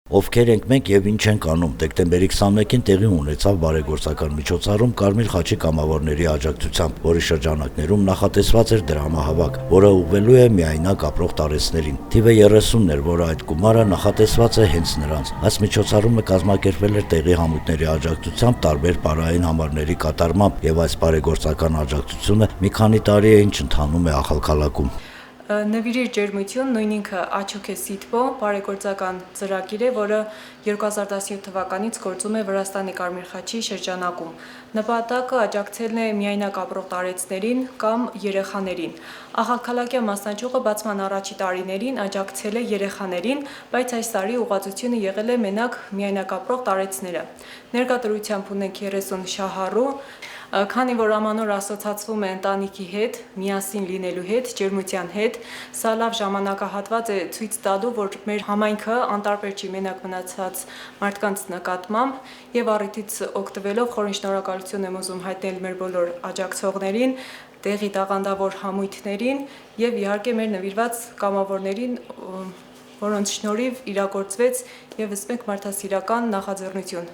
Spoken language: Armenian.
Ովքեր ենք մենք եւ ինչ ենք անում։ Դեկտեմբերի 21-ին տեղի ունեցավ բարեգործական միջոցառում Կարմիր խաչի կամավորների աջակցությամբ, որի շրջանակներում նախատեսված էր դրամահավաք, որը ուղղվելու է միայնակ ապրող տարեցներին։ Թիվը 30-ն էր, որը այդ գումարը նախատեսված է հենց նրանց։ Այս միջոցառումը կազմակերպվել էր տեղի համույթների աջակցությամբ տարբեր պարային համարների կատարմամբ, եւ այս բարեգործական աջակցությունը մի քանի տարի է ինչ ընթանում է Ախալքալաքում։ Նվիրիր ջերմություն, նույն ինքը Աչոք է Սիտվո բարեգործական ծրագիր է, որը 2017 թվականից գործում է Վրաստանի Կարմիր խաչի շրջանակում։ Նպատակը աջակցելն է միայնակ ապրող տարեցներին կամ երեխաներին։ Ախալքալակյան մասնաճյուղը բացման առաջի տարիներին աջակցել է երեխաներին, բայց այս տարի ուղղվածությունը եղել է մենակ միայնակ ապրող տարեցները։ Ներկա դրությամբ ունենք 30 շահառու, քանի որ ամանոր ասոցացվում է ընտանիքի հետ, միասին լինելու հետ, ջերմության հետ, սա լավ ժամանակահատված է ցույց տալու, որ մեր համայնքը անտարբեր չի մենակ մնացած մարդկանց նկատմամբ, եւ առիթից օգտվելով խորին շնորհակալություն եմ ուզում հայտնել մեր բոլոր աջակցողներին, տեղի տաղանդավոր համույթներին եւ իհարկե մեր նվիրված կամավորներին, որոնց շնորհիվ իրագործվեց եւս մեկ մարդասիրական նախաձեռնություն։